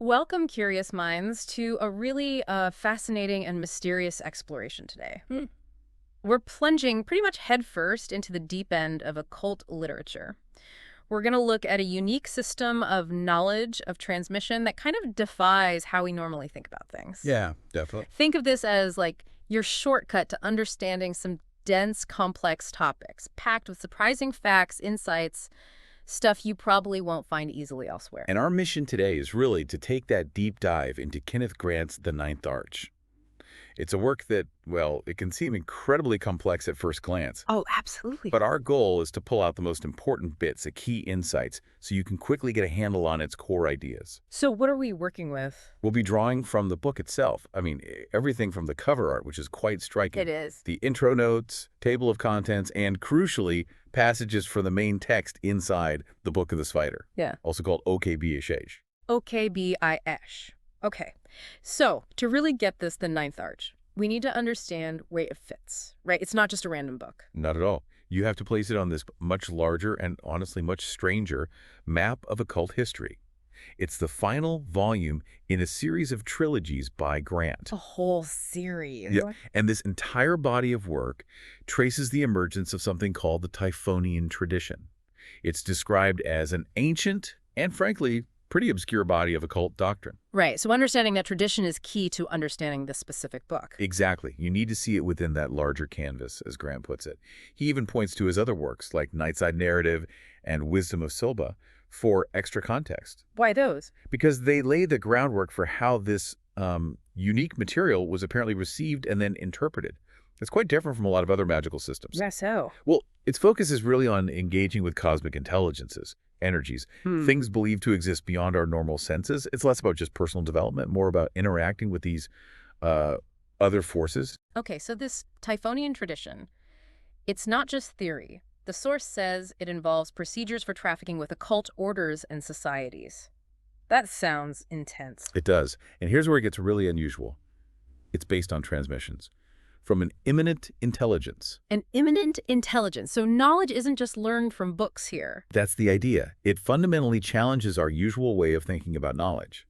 Welcome, curious minds, to a really fascinating and mysterious exploration today. We're plunging pretty much headfirst into the deep end of occult literature. We're going to look at a unique system of knowledge, of transmission that kind of defies how we normally think about things. Yeah, definitely. Think of this as like your shortcut to understanding some dense, complex topics, packed with surprising facts, insights, stuff you probably won't find easily elsewhere. And our mission today is really to take that deep dive into Kenneth Grant's The Ninth Arch. It's a work that, well, it can seem incredibly complex at first glance. Oh, absolutely. But our goal is to pull out the most important bits, the key insights, so you can quickly get a handle on its core ideas. So what are we working with? We'll be drawing from the book itself. I mean, everything from the cover art, which is quite striking. It is. The intro notes, table of contents, and crucially, passages from the main text inside the Book of the Spider. Yeah. Also called OKBISH. OKBISH. Okay. So to really get this, the Ninth Arch, we need to understand where it fits, right? It's not just a random book. Not at all. You have to place it on this much larger and honestly much stranger map of occult history. It's the final volume in a series of trilogies by Grant. A whole series. Yeah, and this entire body of work traces the emergence of something called the Typhonian Tradition. It's described as an ancient and, frankly, pretty obscure body of occult doctrine. Right. So understanding that tradition is key to understanding this specific book. Exactly. You need to see it within that larger canvas, as Grant puts it. He even points to his other works, like Nightside Narrative and Wisdom of Silba, for extra context. Why those? Because they lay the groundwork for how this unique material was apparently received and then interpreted. It's quite different from a lot of other magical systems. Yeah, so. Well, its focus is really on engaging with cosmic intelligences, energies, things believed to exist beyond our normal senses. It's less about just personal development, more about interacting with these other forces. Okay, so this Typhonian tradition, it's not just theory. The source says it involves procedures for trafficking with occult orders and societies. That sounds intense. It does. And here's where it gets really unusual. It's based on transmissions from an immanent intelligence. An immanent intelligence. So knowledge isn't just learned from books here. That's the idea. It fundamentally challenges our usual way of thinking about knowledge.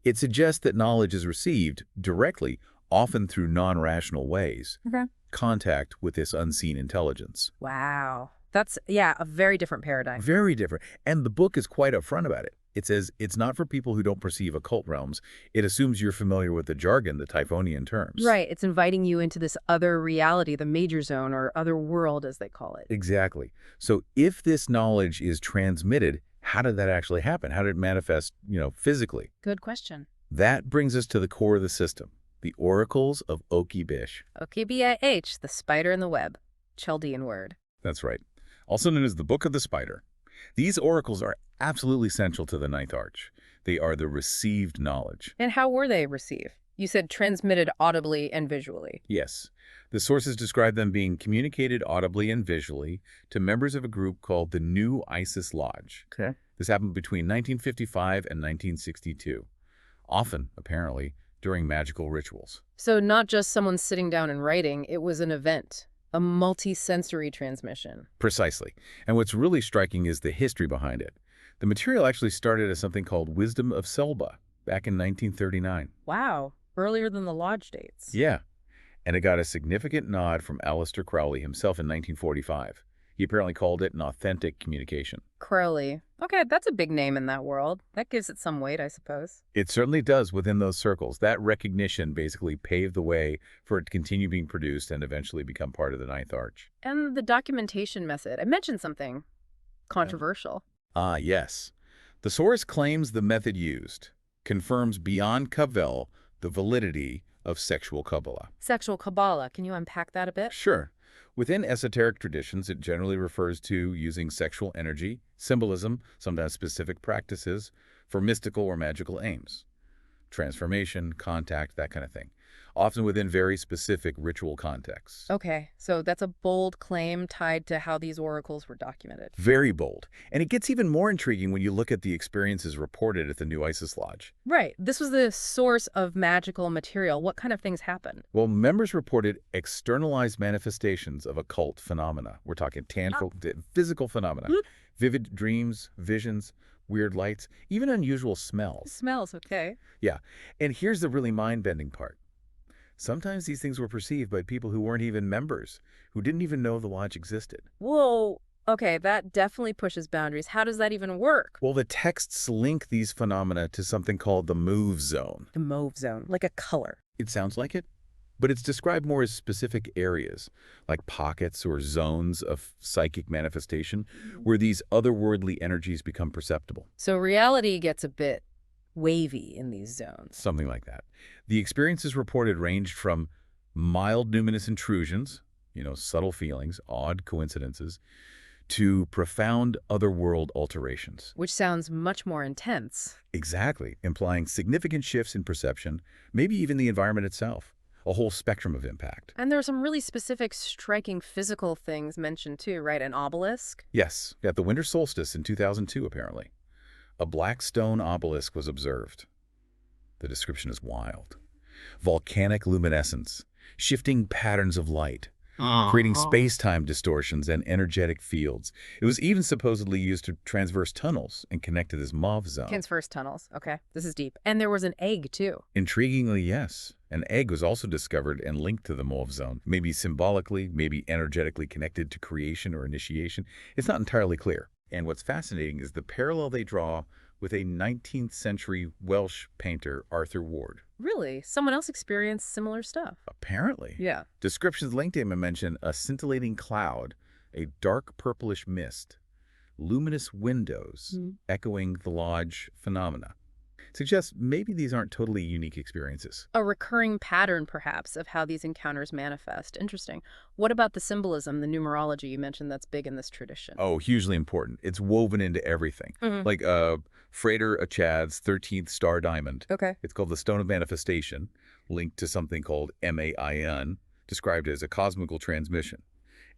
It suggests that knowledge is received directly, often through non-rational ways. Okay. Contact with this unseen intelligence. Wow. That's, yeah, a very different paradigm. Very different. And the book is quite upfront about it. It says it's not for people who don't perceive occult realms. It assumes you're familiar with the jargon, the Typhonian terms. Right. It's inviting you into this other reality, the major zone or other world, as they call it. Exactly. So if this knowledge is transmitted, how did that actually happen? How did it manifest, physically? Good question. That brings us to the core of the system, the Oracles of OKBISH. OKBISH, the spider in the web. Chaldean word. That's right. Also known as the Book of the Spider. These oracles are absolutely central to the Ninth Arch. They are the received knowledge. And how were they received? You said transmitted audibly and visually. Yes. The sources describe them being communicated audibly and visually to members of a group called the New Isis Lodge. Okay. This happened between 1955 and 1962. Often, apparently, during magical rituals. So not just someone sitting down and writing, it was an event. A multi-sensory transmission. Precisely. And what's really striking is the history behind it. The material actually started as something called Wisdom of Silba back in 1939. Wow. Earlier than the lodge dates. Yeah. And it got a significant nod from Aleister Crowley himself in 1945. He apparently called it an authentic communication. Crowley. Okay, that's a big name in that world. That gives it some weight, I suppose. It certainly does within those circles. That recognition basically paved the way for it to continue being produced and eventually become part of the Ninth Arch. And the documentation method. I mentioned something controversial. Ah, yes. The source claims the method used confirms beyond cavil the validity of sexual Qabalah. Sexual Qabalah. Can you unpack that a bit? Sure. Within esoteric traditions, it generally refers to using sexual energy, symbolism, sometimes specific practices, for mystical or magical aims. Transformation, contact, that kind of thing. Often within very specific ritual contexts. Okay, so that's a bold claim tied to how these oracles were documented. Very bold. And it gets even more intriguing when you look at the experiences reported at the New Isis Lodge. Right. This was the source of magical material. What kind of things happened? Well, members reported externalized manifestations of occult phenomena. We're talking tangible, physical phenomena. Vivid dreams, visions, weird lights, even unusual smells. Smells, okay. Yeah, and here's the really mind-bending part. Sometimes these things were perceived by people who weren't even members, who didn't even know the lodge existed. Whoa, okay, that definitely pushes boundaries. How does that even work? Well, the texts link these phenomena to something called the Mauve Zone. The Mauve Zone, like a color. It sounds like it, but it's described more as specific areas, like pockets or zones of psychic manifestation, where these otherworldly energies become perceptible. So reality gets a bit wavy in these zones. Something like that. The experiences reported ranged from mild numinous intrusions, subtle feelings, odd coincidences, to profound otherworld alterations. Which sounds much more intense. Exactly, implying significant shifts in perception, maybe even the environment itself. A whole spectrum of impact. And there are some really specific, striking physical things mentioned too, right? An obelisk? Yes, at the winter solstice in 2002, apparently. A black stone obelisk was observed. The description is wild. Volcanic luminescence, shifting patterns of light, creating space-time distortions and energetic fields. It was even supposedly used to traverse tunnels and connect to this Mauve Zone. Transverse tunnels. Okay, this is deep. And there was an egg too. Intriguingly, yes. An egg was also discovered and linked to the Mauve Zone, maybe symbolically, maybe energetically connected to creation or initiation. It's not entirely clear. And what's fascinating is the parallel they draw with a 19th century Welsh painter, Arthur Ward. Really? Someone else experienced similar stuff? Apparently. Yeah. Descriptions linked to him mention a scintillating cloud, a dark purplish mist, luminous windows, echoing the lodge phenomena. Suggests maybe these aren't totally unique experiences. A recurring pattern, perhaps, of how these encounters manifest. Interesting. What about the symbolism, the numerology you mentioned that's big in this tradition? Oh, hugely important. It's woven into everything. Like Frater Achad's 13th star diamond. Okay. It's called the Stone of Manifestation, linked to something called MAIN, described as a cosmical transmission.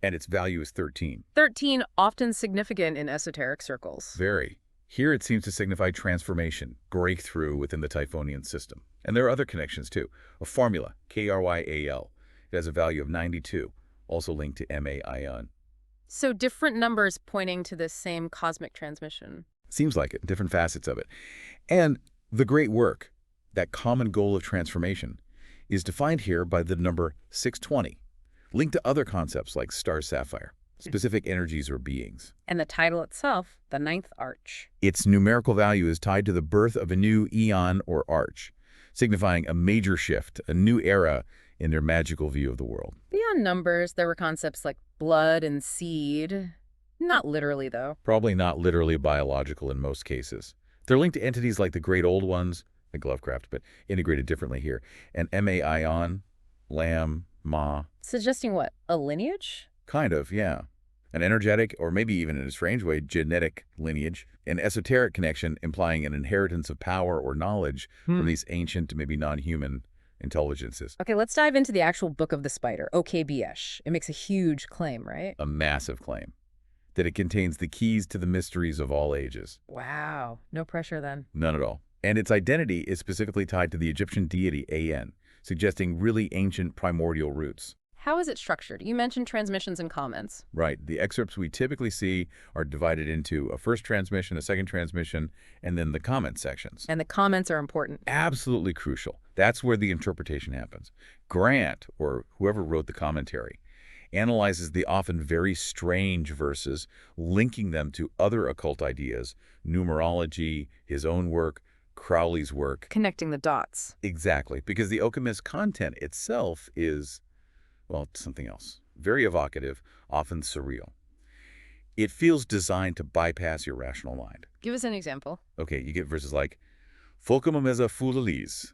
And its value is 13. 13, often significant in esoteric circles. Very. Here it seems to signify transformation, breakthrough within the Typhonian system. And there are other connections too. A formula, KRYAL. It has a value of 92, also linked to MAIN. So different numbers pointing to this same cosmic transmission. Seems like it, different facets of it. And the great work, that common goal of transformation, is defined here by the number 620, linked to other concepts like star sapphire, specific energies or beings. And the title itself, the ninth arch. Its numerical value is tied to the birth of a new eon or arch, signifying a major shift, a new era in their magical view of the world. Beyond numbers, there were concepts like blood and seed. Not literally, though. Probably not literally biological in most cases. They're linked to entities like the Great Old Ones, like Lovecraft, but integrated differently here, and MAION, Lamb, Ma. Suggesting what? A lineage? Kind of, yeah. An energetic, or maybe even in a strange way, genetic lineage. An esoteric connection implying an inheritance of power or knowledge from these ancient, maybe non-human intelligences. Okay, let's dive into the actual Book of the Spider, OKBISH. It makes a huge claim, right? A massive claim. That it contains the keys to the mysteries of all ages. Wow. No pressure then. None at all. And its identity is specifically tied to the Egyptian deity An, suggesting really ancient primordial roots. How is it structured? You mentioned transmissions and comments. Right. The excerpts we typically see are divided into a first transmission, a second transmission, and then the comment sections. And the comments are important. Absolutely crucial. That's where the interpretation happens. Grant, or whoever wrote the commentary, analyzes the often very strange verses, linking them to other occult ideas, numerology, his own work, Crowley's work. Connecting the dots. Exactly, because the OKBISH content itself is, well, something else. Very evocative, often surreal. It feels designed to bypass your rational mind. Give us an example. Okay, you get verses like, Fulcum ameza fulalis,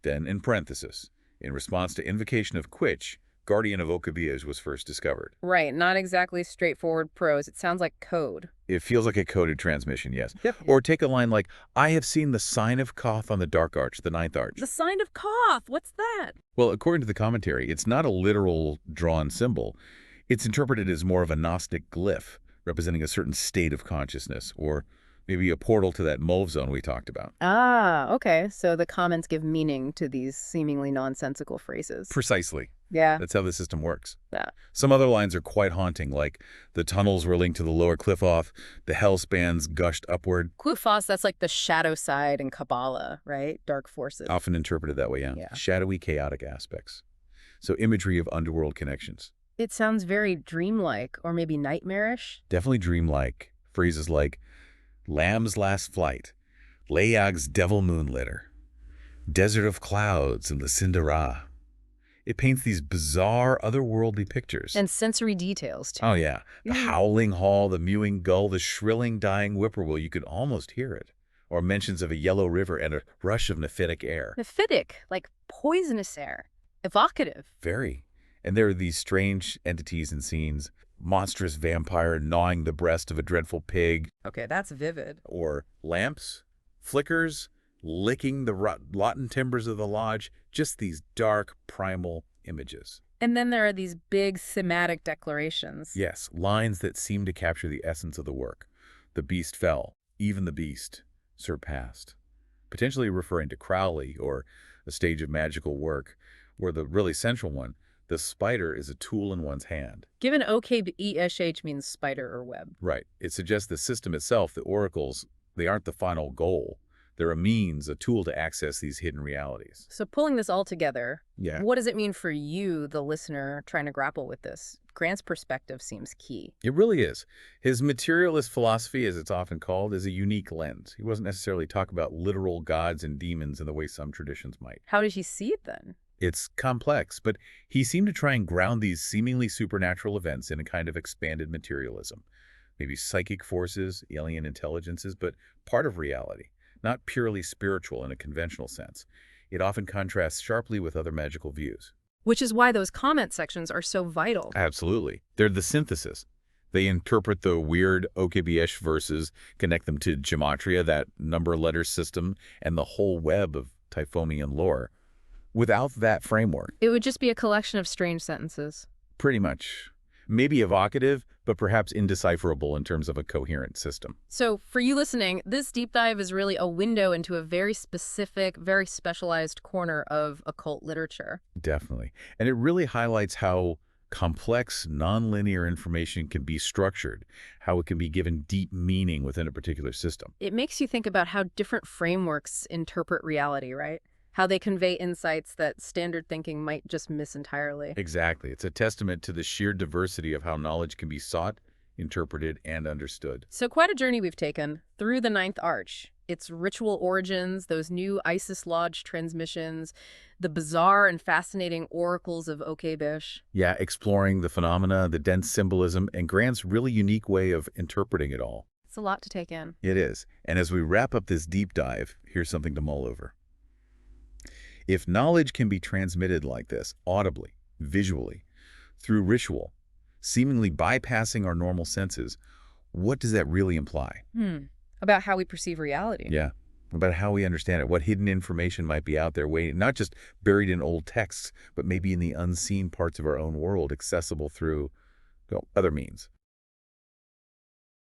then in parenthesis, in response to invocation of Quitch, guardian of OKBISH was first discovered. Right, not exactly straightforward prose. It sounds like code. It feels like a coded transmission, yes. Yep. Or take a line like, I have seen the sign of Koth on the dark arch, the ninth arch. The sign of Koth, what's that? Well, according to the commentary, it's not a literal drawn symbol. It's interpreted as more of a Gnostic glyph, representing a certain state of consciousness, or Maybe a portal to that Mauve Zone we talked about. Ah, okay. So the comments give meaning to these seemingly nonsensical phrases. Precisely. Yeah. That's how the system works. Yeah. Some other lines are quite haunting, like the tunnels were linked to the lower cliff off, the hell spans gushed upward. Qufos, that's like the shadow side in Qabalah, right? Dark forces. Often interpreted that way, yeah. Yeah. Shadowy, chaotic aspects. So imagery of underworld connections. It sounds very dreamlike or maybe nightmarish. Definitely dreamlike. Phrases like Lamb's Last Flight, Layag's Devil Moon Litter, Desert of Clouds, and Lucinda Ra. It paints these bizarre, otherworldly pictures. And sensory details, too. Oh, yeah. The howling haw, the mewing gull, the shrilling, dying whippoorwill. You could almost hear it. Or mentions of a yellow river and a rush of nephitic air. Nephitic, like poisonous air. Evocative. Very. And there are these strange entities and scenes. Monstrous vampire gnawing the breast of a dreadful pig. Okay, that's vivid. Or lamps, flickers, licking the rotten timbers of the lodge. Just these dark, primal images. And then there are these big thematic declarations. Yes, lines that seem to capture the essence of the work. The beast fell, even the beast surpassed. Potentially referring to Crowley or a stage of magical work, where the really central one, the spider, is a tool in one's hand. Given OKBISH means spider or web. Right. It suggests the system itself, the oracles, they aren't the final goal. They're a means, a tool to access these hidden realities. So pulling this all together, Yeah. what does it mean for you, the listener, trying to grapple with this? Grant's perspective seems key. It really is. His materialist philosophy, as it's often called, is a unique lens. He wasn't necessarily talking about literal gods and demons in the way some traditions might. How does he see it then? It's complex, but he seemed to try and ground these seemingly supernatural events in a kind of expanded materialism. Maybe psychic forces, alien intelligences, but part of reality, not purely spiritual in a conventional sense. It often contrasts sharply with other magical views. Which is why those comment sections are so vital. Absolutely. They're the synthesis. They interpret the weird OKBISH verses, connect them to gematria, that number-letter system, and the whole web of Typhonian lore. Without that framework, It would just be a collection of strange sentences. pretty much, maybe evocative, but perhaps indecipherable in terms of a coherent system. So for you listening, this deep dive is really a window into a very specific, very specialized corner of occult literature. Definitely. And it really highlights how complex, nonlinear information can be structured, how it can be given deep meaning within a particular system. It makes you think about how different frameworks interpret reality, right? How they convey insights that standard thinking might just miss entirely. Exactly. It's a testament to the sheer diversity of how knowledge can be sought, interpreted, and understood. So quite a journey we've taken through the Ninth Arch. Its ritual origins, those new Isis Lodge transmissions, the bizarre and fascinating oracles of OKBISH. Yeah, exploring the phenomena, the dense symbolism, and Grant's really unique way of interpreting it all. It's a lot to take in. It is. And as we wrap up this deep dive, here's something to mull over. If knowledge can be transmitted like this, audibly, visually, through ritual, seemingly bypassing our normal senses, what does that really imply? About how we perceive reality. Yeah, about how we understand it, what hidden information might be out there waiting, not just buried in old texts, but maybe in the unseen parts of our own world, accessible through other means.